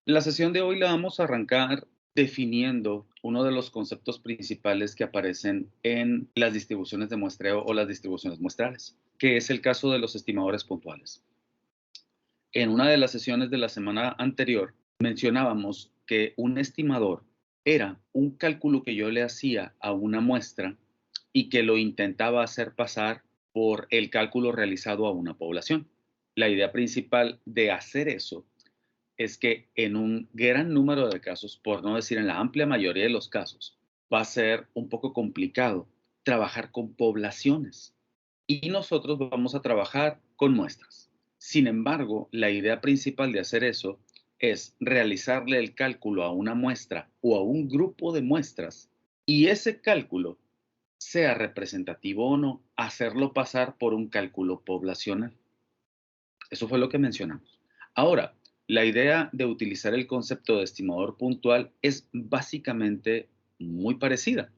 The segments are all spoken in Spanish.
La sesión de hoy la vamos a arrancar definiendo uno de los conceptos principales que aparecen en las distribuciones de muestreo o las distribuciones muestrales, que es el caso de los estimadores puntuales. En una de las sesiones de la semana anterior mencionábamos que un estimador era un cálculo que yo le hacía a una muestra y que lo intentaba hacer pasar por el cálculo realizado a una población. La idea principal de hacer eso es que en un gran número de casos, por no decir en la amplia mayoría de los casos, va a ser un poco complicado trabajar con poblaciones y nosotros vamos a trabajar con muestras. Sin embargo, la idea principal de hacer eso es realizarle el cálculo a una muestra o a un grupo de muestras y ese cálculo, sea representativo o no, hacerlo pasar por un cálculo poblacional. Eso fue lo que mencionamos. Ahora, la idea de utilizar el concepto de estimador puntual es básicamente muy parecida.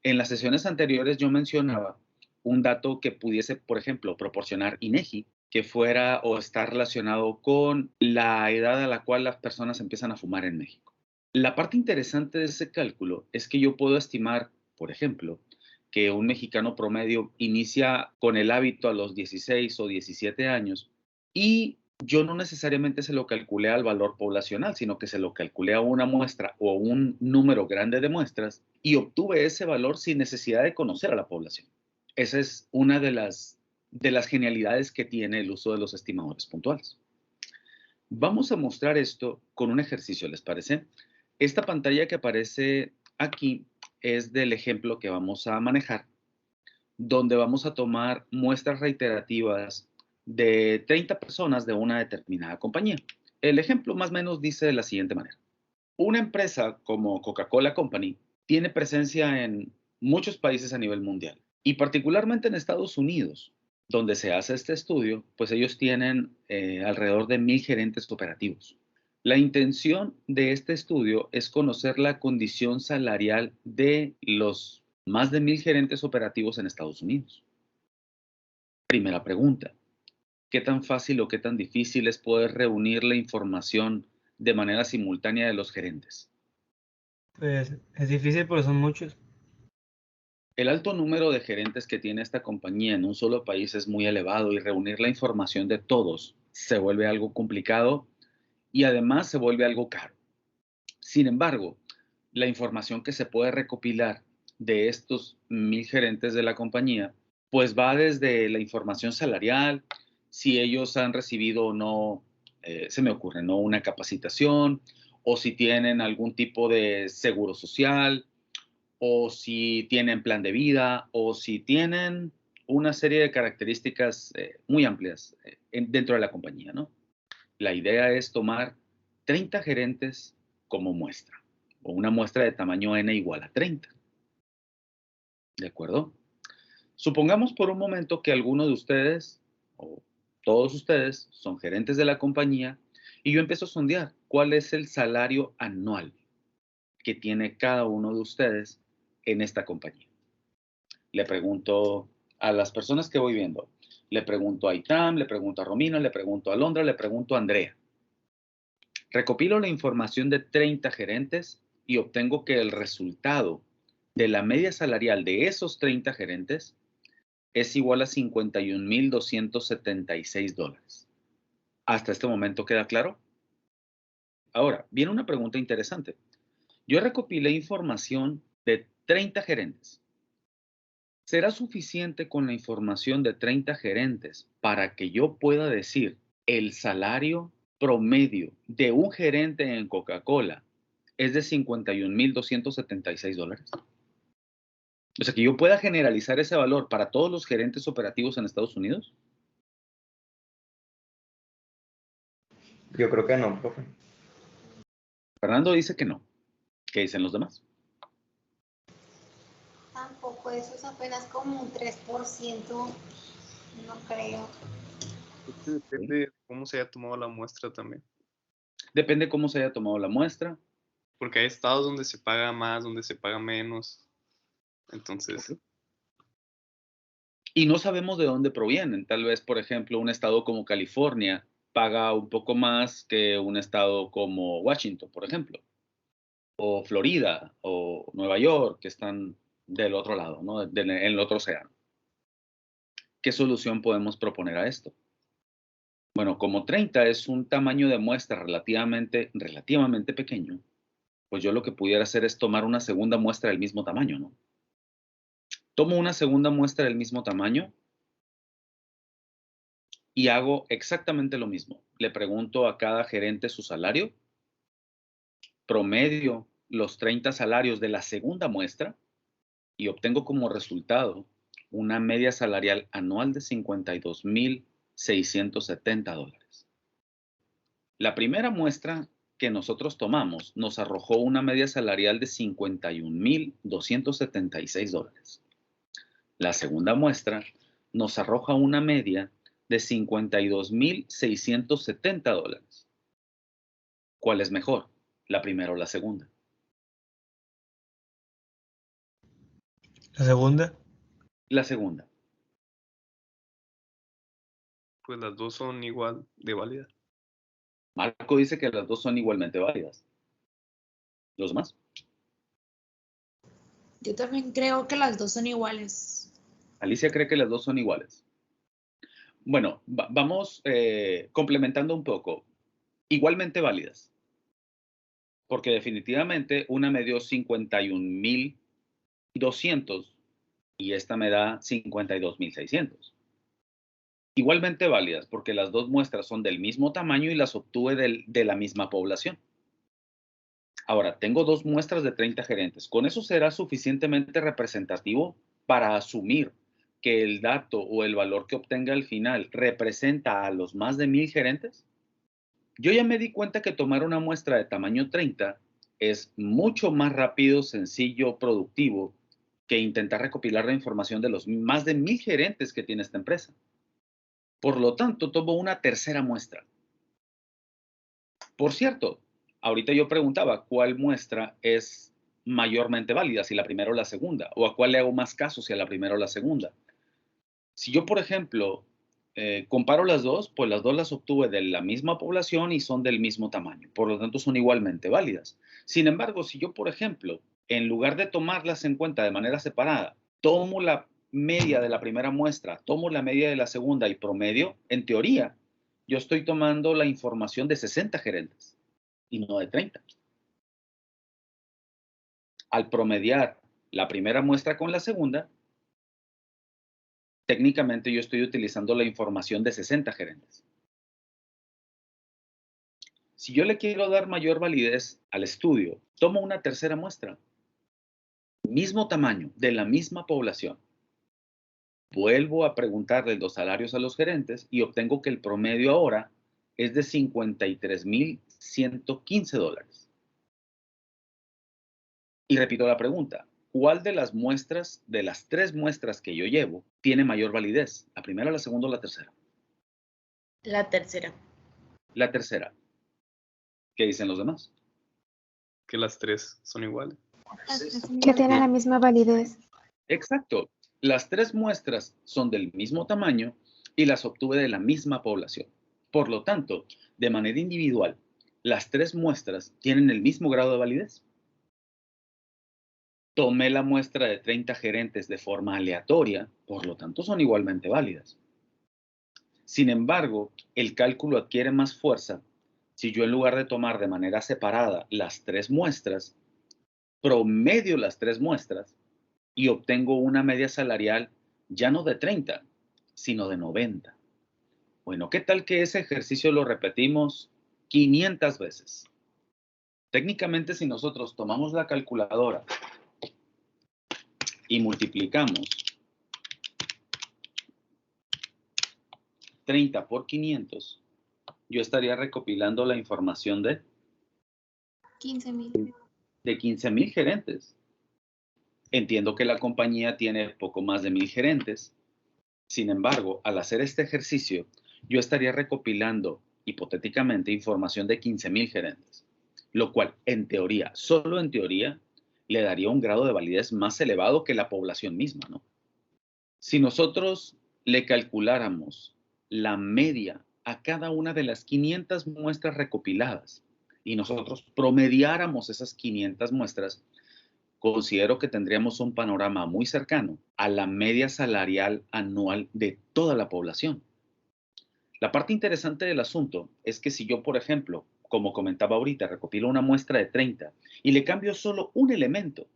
En las sesiones anteriores yo mencionaba un dato que pudiese, por ejemplo, proporcionar INEGI, que fuera o estar relacionado con la edad a la cual las personas empiezan a fumar en México. La parte interesante de ese cálculo es que yo puedo estimar, por ejemplo, que un mexicano promedio inicia con el hábito a los 16 o 17 años y yo no necesariamente se lo calculé al valor poblacional, sino que se lo calculé a una muestra o un número grande de muestras y obtuve ese valor sin necesidad de conocer a la población. Esa es una de las genialidades que tiene el uso de los estimadores puntuales. Vamos a mostrar esto con un ejercicio, ¿les parece? Esta pantalla que aparece aquí es del ejemplo que vamos a manejar, donde vamos a tomar muestras reiterativas de 30 personas de una determinada compañía. El ejemplo más o menos dice de la siguiente manera. Una empresa como Coca-Cola Company tiene presencia en muchos países a nivel mundial y particularmente en Estados Unidos, donde se hace este estudio, pues ellos tienen alrededor de 1,000 gerentes operativos. La intención de este estudio es conocer la condición salarial de los más de 1,000 gerentes operativos en Estados Unidos. Primera pregunta, ¿qué tan fácil o qué tan difícil es poder reunir la información de manera simultánea de los gerentes? Pues es difícil porque son muchos. El alto número de gerentes que tiene esta compañía en un solo país es muy elevado y reunir la información de todos se vuelve algo complicado y además se vuelve algo caro. Sin embargo, la información que se puede recopilar de estos 1,000 gerentes de la compañía, pues va desde la información salarial, si ellos han recibido o no, se me ocurre, ¿no? Una capacitación, o si tienen algún tipo de seguro social, o si tienen plan de vida, o si tienen una serie de características muy amplias dentro de la compañía, ¿no? La idea es tomar 30 gerentes como muestra, o una muestra de tamaño n igual a 30. ¿De acuerdo? Supongamos por un momento que alguno de ustedes, o todos ustedes, son gerentes de la compañía, y yo empiezo a sondear cuál es el salario anual que tiene cada uno de ustedes en esta compañía. Le pregunto a las personas que voy viendo. Le pregunto a Itam, le pregunto a Romina, le pregunto a Londra, le pregunto a Andrea. Recopilo la información de 30 gerentes y obtengo que el resultado de la media salarial de esos 30 gerentes es igual a $51,276. ¿Hasta este momento queda claro? Ahora, viene una pregunta interesante. Yo recopilé información de 30 gerentes. ¿Será suficiente con la información de 30 gerentes para que yo pueda decir el salario promedio de un gerente en Coca-Cola es de $51,276? O sea, que yo pueda generalizar ese valor para todos los gerentes operativos en Estados Unidos. Yo creo que no, profe. Fernando dice que no. ¿Qué dicen los demás? Tampoco, eso es apenas como un 3%, no creo. Depende de cómo se haya tomado la muestra también. Depende cómo se haya tomado la muestra. Porque hay estados donde se paga más, donde se paga menos. Entonces, Y no sabemos de dónde provienen. Tal vez, por ejemplo, un estado como California paga un poco más que un estado como Washington, por ejemplo, o Florida, o Nueva York, que están del otro lado, ¿no? En el otro océano. ¿Qué solución podemos proponer a esto? Bueno, como 30 es un tamaño de muestra relativamente pequeño, pues yo lo que pudiera hacer es tomar una segunda muestra del mismo tamaño, ¿no? Tomo una segunda muestra del mismo tamaño y hago exactamente lo mismo. Le pregunto a cada gerente su salario, promedio los 30 salarios de la segunda muestra y obtengo como resultado una media salarial anual de $52,670. La primera muestra que nosotros tomamos nos arrojó una media salarial de $51,276. La segunda muestra nos arroja una media de $52,670. ¿Cuál es mejor? ¿La primera o la segunda? La segunda. La segunda. Pues las dos son igual de válidas. Marco dice que las dos son igualmente válidas. ¿Los demás? Yo también creo que las dos son iguales. Alicia cree que las dos son iguales. Bueno, vamos complementando un poco. Igualmente válidas. Porque definitivamente una me dio 51,200 y esta me da 52,600. Igualmente válidas porque las dos muestras son del mismo tamaño y las obtuve de la misma población. Ahora, tengo dos muestras de 30 gerentes. ¿Con eso será suficientemente representativo para asumir que el dato o el valor que obtenga al final representa a los más de 1,000 gerentes? Yo ya me di cuenta que tomar una muestra de tamaño 30 es mucho más rápido, sencillo, productivo que intentar recopilar la información de los más de 1,000 gerentes que tiene esta empresa. Por lo tanto, tomo una tercera muestra. Por cierto, ahorita yo preguntaba cuál muestra es mayormente válida, si la primera o la segunda, o a cuál le hago más caso, si a la primera o la segunda. Si yo, por ejemplo, comparo las dos, pues las dos las obtuve de la misma población y son del mismo tamaño, por lo tanto son igualmente válidas. Sin embargo, si yo, por ejemplo, en lugar de tomarlas en cuenta de manera separada, tomo la media de la primera muestra, tomo la media de la segunda y promedio, en teoría, yo estoy tomando la información de 60 gerentes y no de 30. Al promediar la primera muestra con la segunda, técnicamente yo estoy utilizando la información de 60 gerentes. Si yo le quiero dar mayor validez al estudio, tomo una tercera muestra, mismo tamaño, de la misma población. Vuelvo a preguntarle los salarios a los gerentes y obtengo que el promedio ahora es de $53,115. Y repito la pregunta, ¿cuál de las muestras, de las tres muestras que yo llevo, tiene mayor validez? ¿La primera, la segunda o la tercera? La tercera. La tercera. ¿Qué dicen los demás? Que las tres son iguales. Que tienen la misma validez. Exacto. Las tres muestras son del mismo tamaño y las obtuve de la misma población. Por lo tanto, de manera individual, las tres muestras tienen el mismo grado de validez. Tomé la muestra de 30 gerentes de forma aleatoria, por lo tanto son igualmente válidas. Sin embargo, el cálculo adquiere más fuerza si yo en lugar de tomar de manera separada las tres muestras, promedio las tres muestras y obtengo una media salarial ya no de 30, sino de 90. Bueno, ¿qué tal que ese ejercicio lo repetimos 500 veces? Técnicamente, si nosotros tomamos la calculadora y multiplicamos 30 por 500, yo estaría recopilando la información de 15,000. de 15,000 gerentes. Entiendo que la compañía tiene poco más de 1,000 gerentes. Sin embargo, al hacer este ejercicio, yo estaría recopilando hipotéticamente información de 15,000 gerentes, lo cual en teoría, solo en teoría, le daría un grado de validez más elevado que la población misma, ¿no? Si nosotros le calculáramos la media a cada una de las 500 muestras recopiladas y nosotros promediáramos esas 500 muestras, considero que tendríamos un panorama muy cercano a la media salarial anual de toda la población. La parte interesante del asunto es que si yo, por ejemplo, como comentaba ahorita, recopilo una muestra de 30 y le cambio solo un elemento,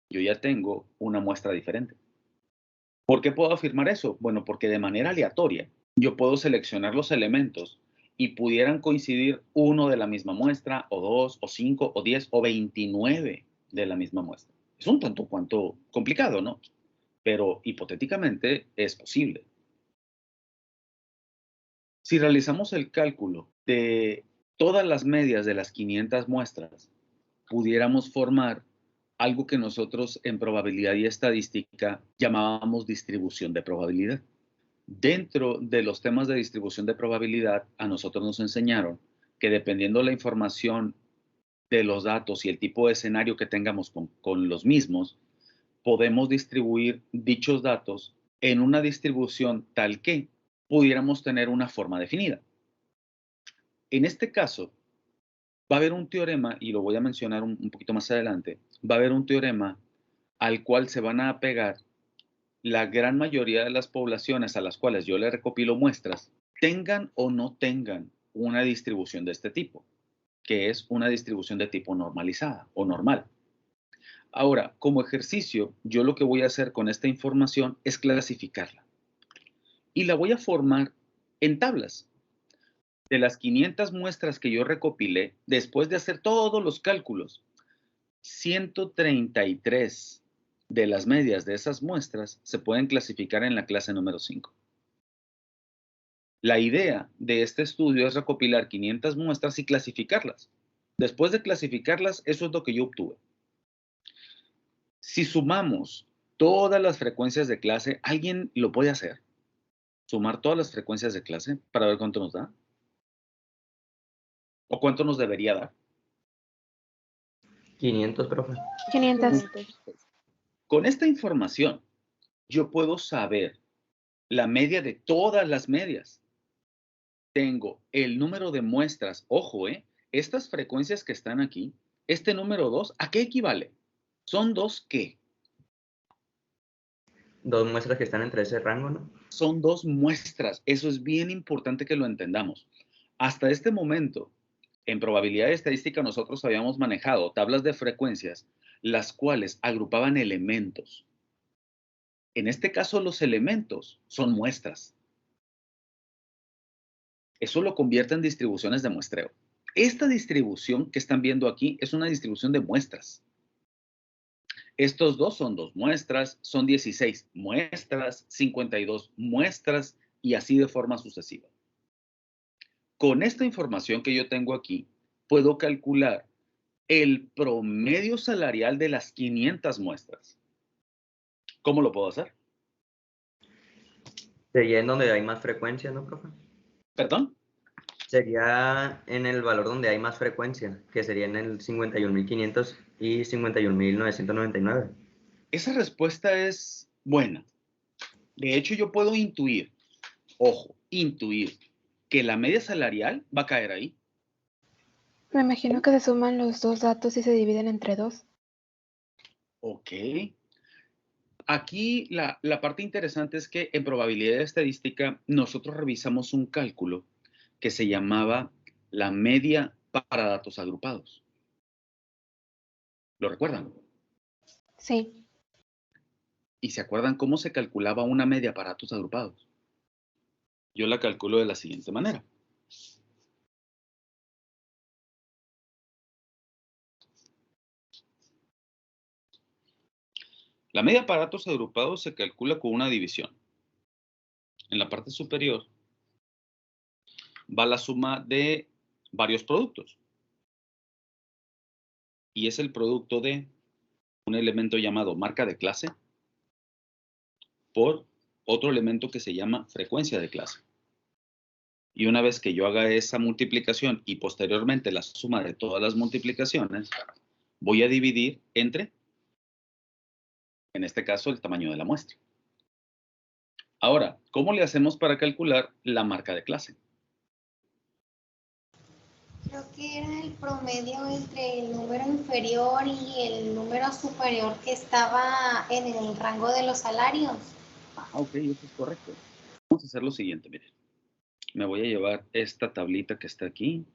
yo ya tengo una muestra diferente. ¿Por qué puedo afirmar eso? Bueno, porque de manera aleatoria yo puedo seleccionar los elementos y pudieran coincidir uno de la misma muestra, o 2, o 5, o 10, o 29 de la misma muestra. Es un tanto cuanto complicado, ¿no? Pero hipotéticamente es posible. Si realizamos el cálculo de todas las medias de las 500 muestras, pudiéramos formar algo que nosotros en probabilidad y estadística llamábamos distribución de probabilidad. Dentro de los temas de distribución de probabilidad, a nosotros nos enseñaron que dependiendo de la información de los datos y el tipo de escenario que tengamos con los mismos, podemos distribuir dichos datos en una distribución tal que pudiéramos tener una forma definida. En este caso, va a haber un teorema, y lo voy a mencionar un poquito más adelante, va a haber un teorema al cual se van a apegar la gran mayoría de las poblaciones a las cuales yo le recopilo muestras, tengan o no tengan una distribución de este tipo, que es una distribución de tipo normalizada o normal. Ahora, como ejercicio, yo lo que voy a hacer con esta información es clasificarla. Y la voy a formar en tablas. De las 500 muestras que yo recopilé, después de hacer todos los cálculos, 133 de las medias de esas muestras se pueden clasificar en la clase número 5. La idea de este estudio es recopilar 500 muestras y clasificarlas. Después de clasificarlas, eso es lo que yo obtuve. Si sumamos todas las frecuencias de clase, ¿alguien lo puede hacer? Sumar todas las frecuencias de clase para ver cuánto nos da. ¿O cuánto nos debería dar? 500, profe. 500. Con esta información, yo puedo saber la media de todas las medias. Tengo el número de muestras. Ojo, estas frecuencias que están aquí, este número 2, ¿a qué equivale? ¿Son 2 qué? 2 muestras que están entre ese rango, ¿no? Son 2 muestras. Eso es bien importante que lo entendamos. Hasta este momento, en probabilidad y estadística, nosotros habíamos manejado tablas de frecuencias, las cuales agrupaban elementos. En este caso, los elementos son muestras. Eso lo convierte en distribuciones de muestreo. Esta distribución que están viendo aquí es una distribución de muestras. Estos dos son 2 muestras, son 16 muestras, 52 muestras y así de forma sucesiva. Con esta información que yo tengo aquí, puedo calcular el promedio salarial de las 500 muestras. ¿Cómo lo puedo hacer? Sería en donde hay más frecuencia, ¿no, profe? ¿Perdón? Sería en el valor donde hay más frecuencia, que sería en el 51.500 y 51.999. Esa respuesta es buena. De hecho, yo puedo intuir, ojo, intuir, que la media salarial va a caer ahí. Me imagino que se suman los dos datos y se dividen entre 2. Ok. Aquí la parte interesante es que en probabilidad estadística nosotros revisamos un cálculo que se llamaba la media para datos agrupados. ¿Lo recuerdan? Sí. ¿Y se acuerdan cómo se calculaba una media para datos agrupados? Yo la calculo de la siguiente manera. La media para datos agrupados se calcula con una división. En la parte superior va la suma de varios productos. Y es el producto de un elemento llamado marca de clase por otro elemento que se llama frecuencia de clase. Y una vez que yo haga esa multiplicación y posteriormente la suma de todas las multiplicaciones, voy a dividir entre, en este caso, el tamaño de la muestra. Ahora, ¿cómo le hacemos para calcular la marca de clase? Creo que era el promedio entre el número inferior y el número superior que estaba en el rango de los salarios. Ah, ok, eso es correcto. Vamos a hacer lo siguiente, miren. Me voy a llevar esta tablita que está aquí.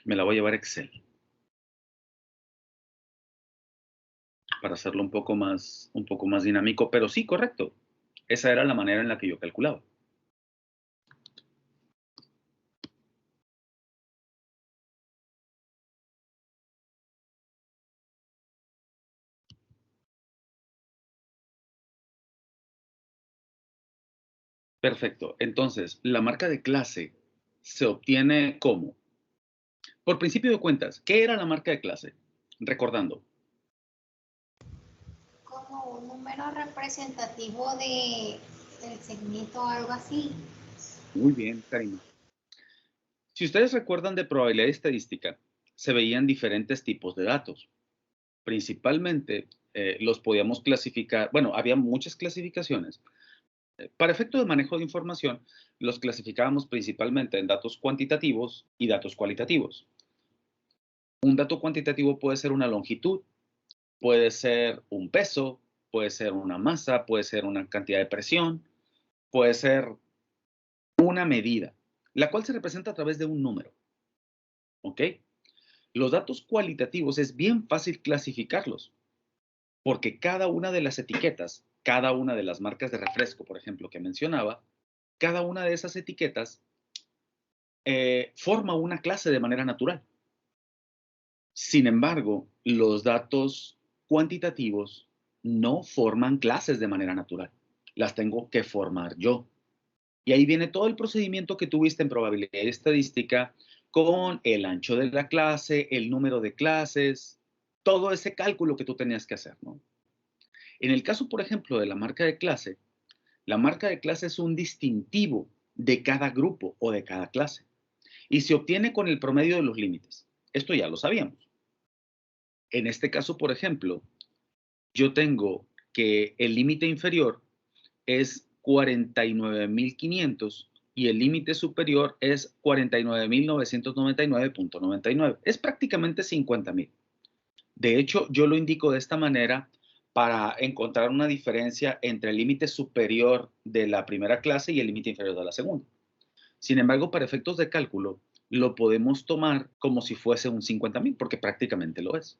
Me la voy a llevar a Excel para hacerlo un poco más dinámico, pero sí, correcto. Esa era la manera en la que yo calculaba. Perfecto. Entonces, la marca de clase se obtiene ¿cómo? Por principio de cuentas, ¿qué era la marca de clase? Recordando. Como un número representativo del segmento o algo así. Muy bien, Karina. Si ustedes recuerdan de probabilidad estadística, se veían diferentes tipos de datos. Principalmente los podíamos clasificar, bueno, había muchas clasificaciones. Para efecto de manejo de información, los clasificábamos principalmente en datos cuantitativos y datos cualitativos. Un dato cuantitativo puede ser una longitud, puede ser un peso, puede ser una masa, puede ser una cantidad de presión, puede ser una medida, la cual se representa a través de un número. ¿Ok? Los datos cualitativos es bien fácil clasificarlos, porque cada una de las etiquetas, cada una de las marcas de refresco, por ejemplo, que mencionaba, cada una de esas etiquetas forma una clase de manera natural. Sin embargo, los datos cuantitativos no forman clases de manera natural. Las tengo que formar yo. Y ahí viene todo el procedimiento que tuviste en probabilidad estadística con el ancho de la clase, el número de clases, todo ese cálculo que tú tenías que hacer, ¿no? En el caso, por ejemplo, de la marca de clase es un distintivo de cada grupo o de cada clase y se obtiene con el promedio de los límites. Esto ya lo sabíamos. En este caso, por ejemplo, yo tengo que el límite inferior es 49.500 y el límite superior es 49.999.99. Es prácticamente 50.000. De hecho, yo lo indico de esta manera para encontrar una diferencia entre el límite superior de la primera clase y el límite inferior de la segunda. Sin embargo, para efectos de cálculo, lo podemos tomar como si fuese un 50.000, porque prácticamente lo es.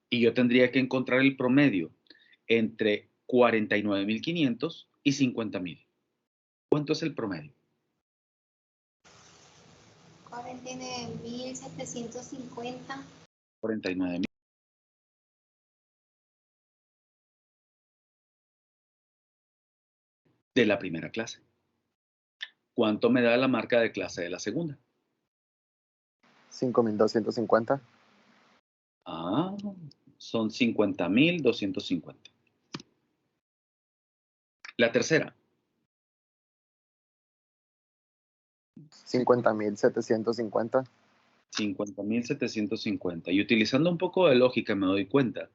Y yo tendría que encontrar el promedio entre 49.500 y 50.000. ¿Cuánto es el promedio? 49.750. 49.000. De la primera clase. ¿Cuánto me da la marca de clase de la segunda? 5.250. Ah, son 50.250. La tercera. 50.750. 50.750. Y utilizando un poco de lógica me doy cuenta.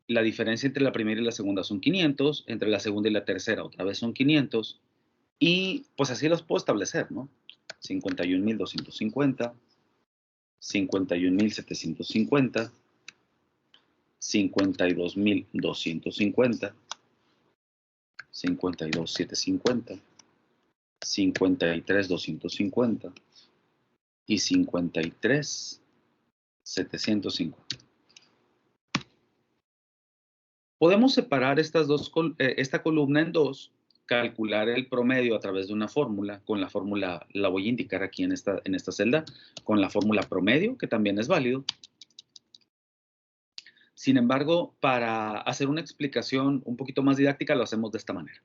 La diferencia entre la primera y la segunda son 500, entre la segunda y la tercera otra vez son 500. Y pues así los puedo establecer, ¿no? 51.250, 51.750, 52.250, 52.750, 53.250 y 53.750. Podemos separar esta columna en dos, calcular el promedio a través de una fórmula. Con la fórmula, la voy a indicar aquí en esta celda, con la fórmula promedio, que también es válido. Sin embargo, para hacer una explicación un poquito más didáctica, lo hacemos de esta manera.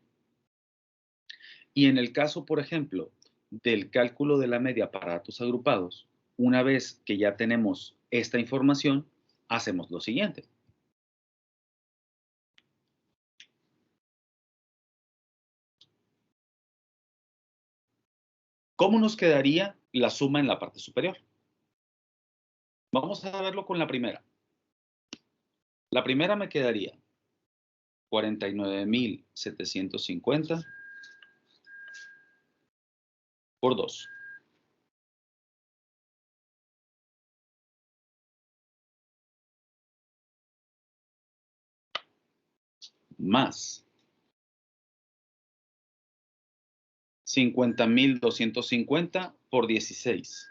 Y en el caso, por ejemplo, del cálculo de la media para datos agrupados, una vez que ya tenemos esta información, hacemos lo siguiente. ¿Cómo nos quedaría la suma en la parte superior? Vamos a verlo con la primera. La primera me quedaría 49.750 por 2. Más 50.250 por 16.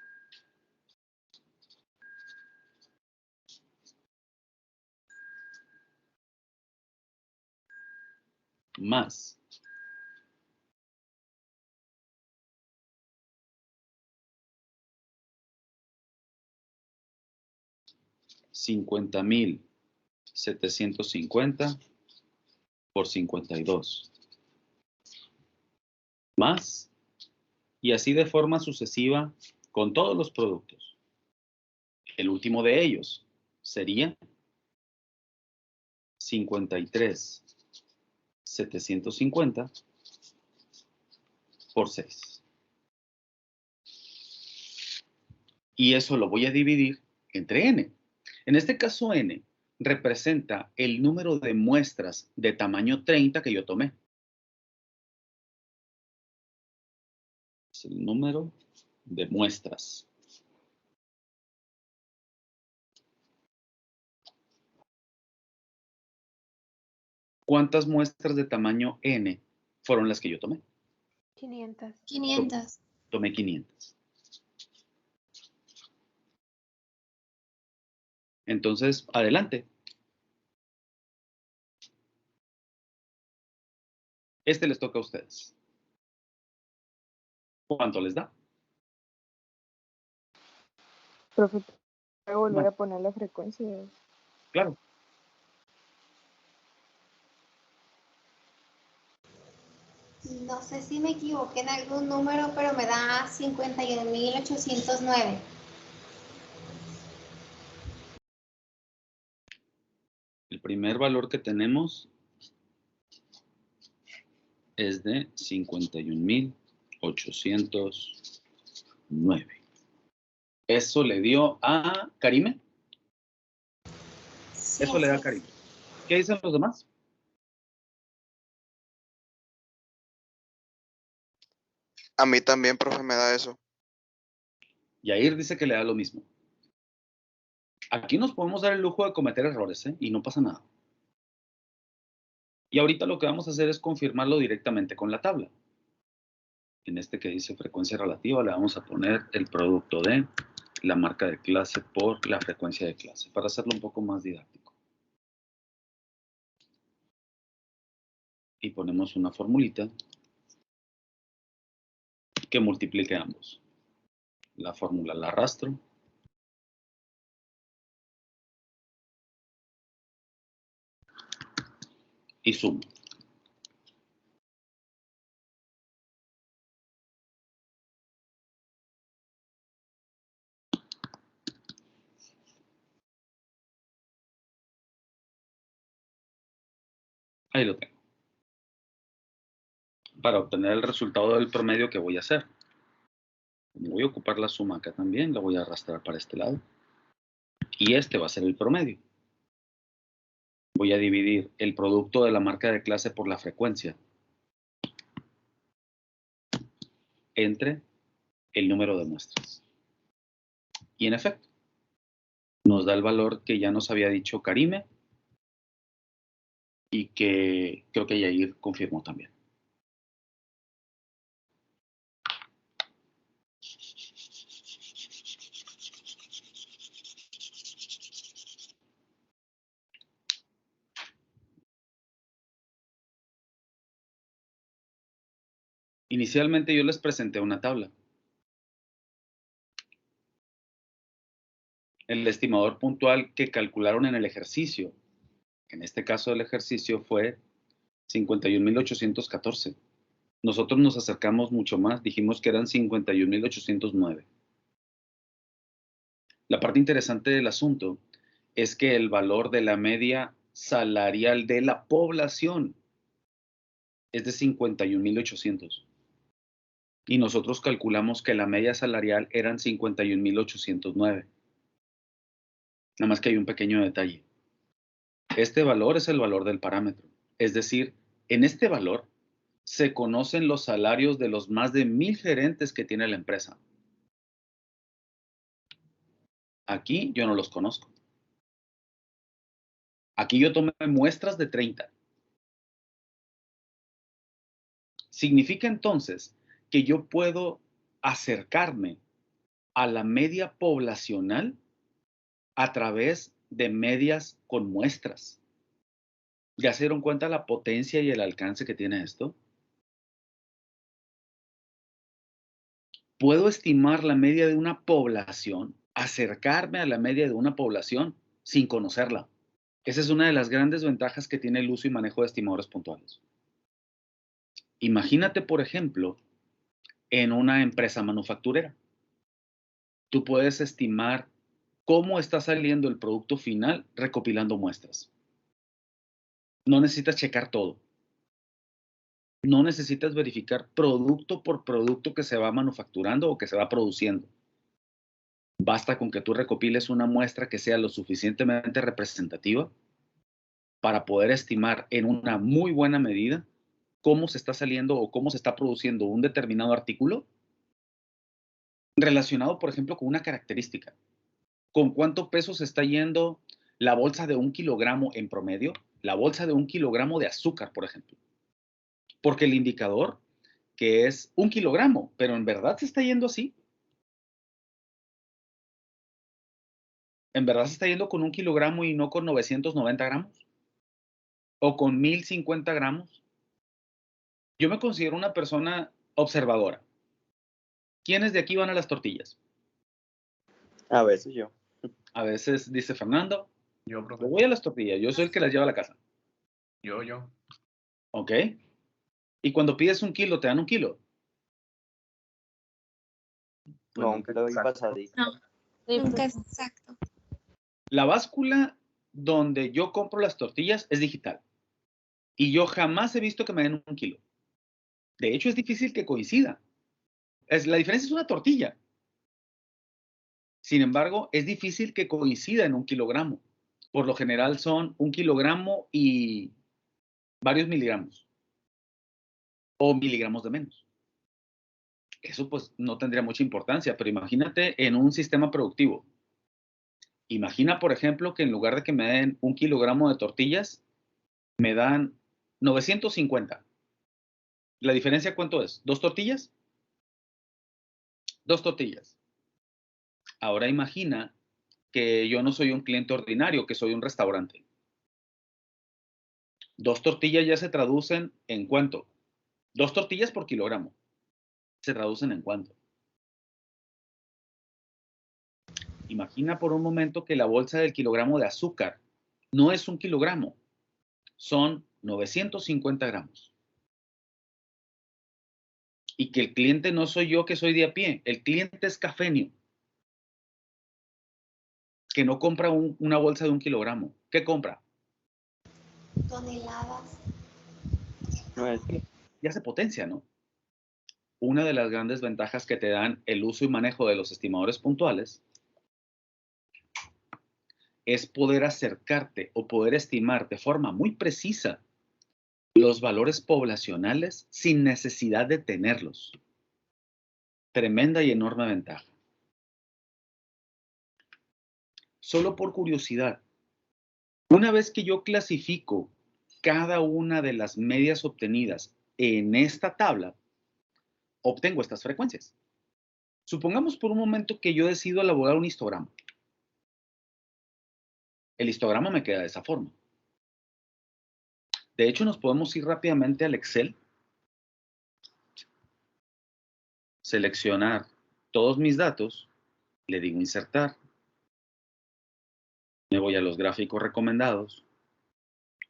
Más 50.750 por 52. Más, y así de forma sucesiva con todos los productos. El último de ellos sería 53.750 por 6. Y eso lo voy a dividir entre n. En este caso, n representa el número de muestras de tamaño 30 que yo tomé. Es el número de muestras. ¿Cuántas muestras de tamaño n fueron las que yo tomé? 500. 500. Tomé 500. Entonces, adelante. Este les toca a ustedes. ¿Cuánto les da? Profe, ¿puedo volver Bueno. a poner la frecuencia? Claro. No sé si me equivoqué en algún número, pero me da 51.809. El primer valor que tenemos es de 51.809. Eso le dio a Karime. Sí, Eso le da a así es. Karime. ¿Qué dicen los demás? A mí también, profe, me da eso. Yair dice que le da lo mismo. Aquí nos podemos dar el lujo de cometer errores, ¿eh? Y no pasa nada. Y ahorita lo que vamos a hacer es confirmarlo directamente con la tabla. En este que dice frecuencia relativa le vamos a poner el producto de la marca de clase por la frecuencia de clase, para hacerlo un poco más didáctico. Y ponemos una formulita que multiplique ambos. La fórmula la arrastro. Y sumo. Ahí lo tengo. Para obtener el resultado del promedio que voy a hacer. Voy a ocupar la suma acá también, la voy a arrastrar para este lado. Y este va a ser el promedio. Voy a dividir el producto de la marca de clase por la frecuencia entre el número de muestras. Y en efecto, nos da el valor que ya nos había dicho Karime y que creo que Yair confirmó también. Inicialmente yo les presenté una tabla. El estimador puntual que calcularon en el ejercicio, en este caso el ejercicio fue 51.814. Nosotros nos acercamos mucho más, dijimos que eran 51.809. La parte interesante del asunto es que el valor de la media salarial de la población es de 51.800. Y nosotros calculamos que la media salarial eran 51.809. Nada más que hay un pequeño detalle. Este valor es el valor del parámetro. Es decir, en este valor se conocen los salarios de los más de 1000 gerentes que tiene la empresa. Aquí yo no los conozco. Aquí yo tomé muestras de 30. Significa entonces que yo puedo acercarme a la media poblacional a través de medias con muestras. ¿Ya se dieron cuenta la potencia y el alcance que tiene esto? Puedo estimar la media de una población, acercarme a la media de una población sin conocerla. Esa es una de las grandes ventajas que tiene el uso y manejo de estimadores puntuales. Imagínate, por ejemplo, en una empresa manufacturera. Tú puedes estimar cómo está saliendo el producto final recopilando muestras. No necesitas checar todo. No necesitas verificar producto por producto que se va manufacturando o que se va produciendo. Basta con que tú recopiles una muestra que sea lo suficientemente representativa para poder estimar en una muy buena medida cómo se está saliendo o cómo se está produciendo un determinado artículo relacionado, por ejemplo, con una característica. ¿Con cuánto peso se está yendo la bolsa de 1 kilogramo en promedio? La bolsa de 1 kilogramo de azúcar, por ejemplo. Porque el indicador, que es 1 kilogramo, pero en verdad se está yendo así. ¿En verdad se está yendo con 1 kilogramo y no con 990 gramos? ¿O con 1050 gramos? Yo me considero una persona observadora. ¿Quiénes de aquí van a las tortillas? A veces yo. A veces dice Fernando, Yo, yo profe. voy a las tortillas, yo soy el que las lleva a la casa. Yo. ¿Ok? Y cuando pides 1 kilo, ¿te dan 1 kilo? No, un kilo y pasadito. No, nunca es exacto. La báscula donde yo compro las tortillas es digital. Y yo jamás he visto que me den 1 kilo. De hecho, es difícil que coincida. La diferencia es una tortilla. Sin embargo, es difícil que coincida en 1 kilogramo. Por lo general son 1 kilogramo y varios miligramos. O miligramos de menos. Eso pues no tendría mucha importancia, pero imagínate en un sistema productivo. Imagina, por ejemplo, que en lugar de que me den 1 kilogramo de tortillas, me dan 950. ¿La diferencia cuánto es? ¿2 tortillas? 2 tortillas. Ahora imagina que yo no soy un cliente ordinario, que soy un restaurante. 2 tortillas ya se traducen en ¿cuánto? 2 tortillas por kilogramo. ¿Se traducen en cuánto? Imagina por un momento que la bolsa del kilogramo de azúcar no es 1 kilogramo, son 950 gramos. Y que el cliente no soy yo que soy de a pie, el cliente es cafenio, que no compra una bolsa de 1 kilogramo. ¿Qué compra? Toneladas. No es que Ya se potencia, ¿no? Una de las grandes ventajas que te dan el uso y manejo de los estimadores puntuales es poder acercarte o poder estimar de forma muy precisa los valores poblacionales sin necesidad de tenerlos. Tremenda y enorme ventaja. Solo por curiosidad, una vez que yo clasifico cada una de las medias obtenidas en esta tabla, obtengo estas frecuencias. Supongamos por un momento que yo decido elaborar un histograma. El histograma me queda de esa forma. De hecho, nos podemos ir rápidamente al Excel, seleccionar todos mis datos, le digo insertar, me voy a los gráficos recomendados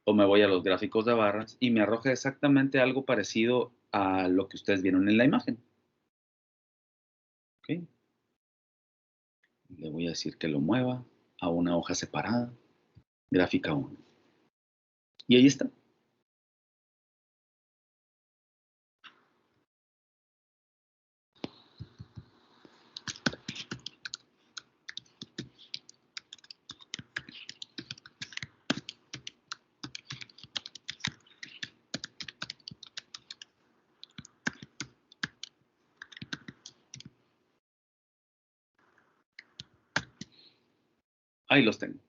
o me voy a los gráficos de barras y me arroja exactamente algo parecido a lo que ustedes vieron en la imagen. ¿Ok? Le voy a decir que lo mueva a una hoja separada, gráfica 1. Y ahí está. Ahí los tengo.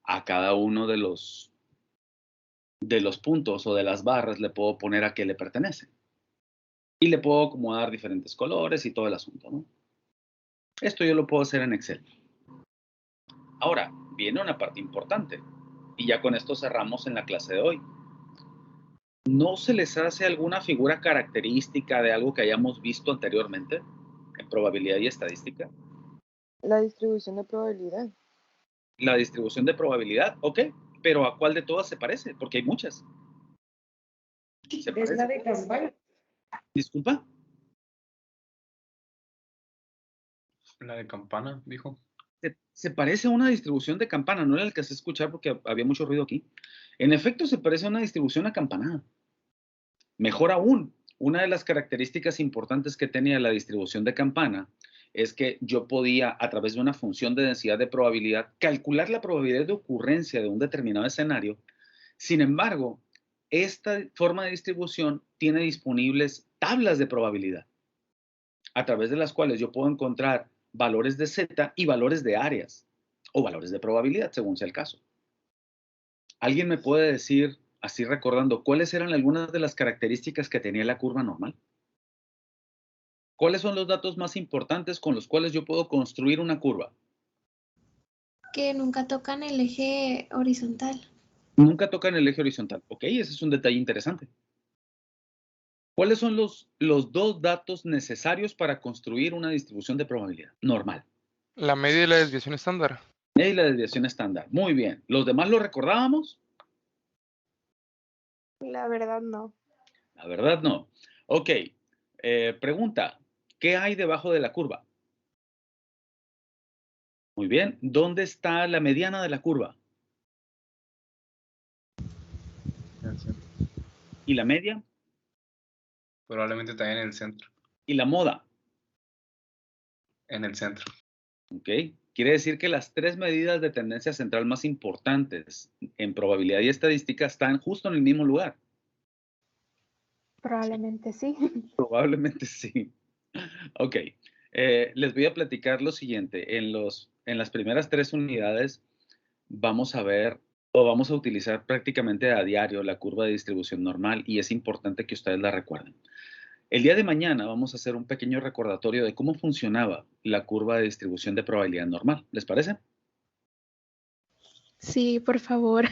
A cada uno de los puntos o de las barras le puedo poner a qué le pertenece. Y le puedo acomodar diferentes colores y todo el asunto, ¿no? Esto yo lo puedo hacer en Excel. Ahora, viene una parte importante. Y ya con esto cerramos en la clase de hoy. ¿No se les hace alguna figura característica de algo que hayamos visto anteriormente en probabilidad y estadística? La distribución de probabilidad. La distribución de probabilidad, ok. Pero ¿a cuál de todas se parece? Porque hay muchas. Es la de campana. Disculpa. La de campana, dijo. Se parece a una distribución de campana, no era el que se escuchar porque había mucho ruido aquí. En efecto, se parece a una distribución acampanada. Mejor aún, una de las características importantes que tenía la distribución de campana es que yo podía, a través de una función de densidad de probabilidad, calcular la probabilidad de ocurrencia de un determinado escenario. Sin embargo, esta forma de distribución tiene disponibles tablas de probabilidad, a través de las cuales yo puedo encontrar valores de Z y valores de áreas, o valores de probabilidad, según sea el caso. ¿Alguien me puede decir, así recordando, cuáles eran algunas de las características que tenía la curva normal? ¿Cuáles son los datos más importantes con los cuales yo puedo construir una curva? Que nunca tocan el eje horizontal. Nunca tocan el eje horizontal. Ok, ese es un detalle interesante. ¿Cuáles son los dos datos necesarios para construir una distribución de probabilidad normal? La media y la desviación estándar. Y la desviación estándar. Muy bien. ¿Los demás lo recordábamos? La verdad no. La verdad no. Ok. Pregunta. ¿Qué hay debajo de la curva? Muy bien. ¿Dónde está la mediana de la curva? ¿Y la media? Probablemente también en el centro. ¿Y la moda? En el centro. Ok. Quiere decir que las tres medidas de tendencia central más importantes en probabilidad y estadística están justo en el mismo lugar. Probablemente sí. Probablemente sí. Ok. Les voy a platicar lo siguiente. En las primeras 3 unidades vamos a ver o vamos a utilizar prácticamente a diario la curva de distribución normal y es importante que ustedes la recuerden. El día de mañana vamos a hacer un pequeño recordatorio de cómo funcionaba la curva de distribución de probabilidad normal. ¿Les parece? Sí, por favor.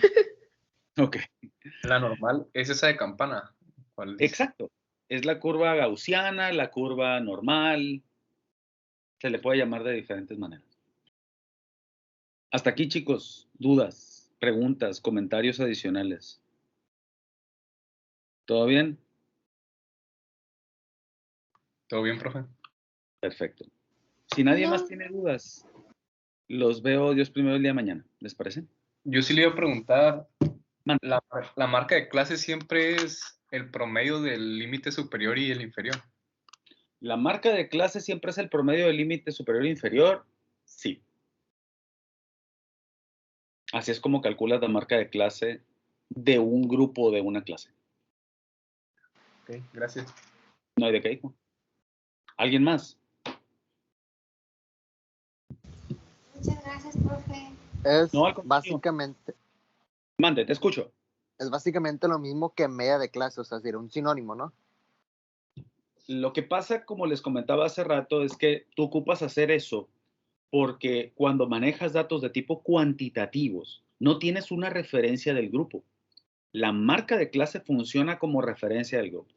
Ok. La normal es esa de campana. ¿Cuál es? Exacto. Es la curva gaussiana, la curva normal. Se le puede llamar de diferentes maneras. Hasta aquí, chicos. Dudas, preguntas, comentarios adicionales. ¿Todo bien? ¿Todo bien, profe? Perfecto. Si nadie No. más tiene dudas, los veo Dios primero el día de mañana. ¿Les parece? Yo sí le iba a preguntar, la marca de clase siempre es el promedio del límite superior y el inferior. ¿La marca de clase siempre es el promedio del límite superior e inferior? Sí. Así es como calculas la marca de clase de un grupo de una clase. Ok, gracias. No hay de qué, hijo. ¿Alguien más? Muchas gracias, profe. Es No, al contrario. básicamente, Mande, te escucho. es básicamente lo mismo que media de clase, o sea, sería un sinónimo, ¿no? Lo que pasa, como les comentaba hace rato, es que tú ocupas hacer eso porque cuando manejas datos de tipo cuantitativos, no tienes una referencia del grupo. La marca de clase funciona como referencia del grupo.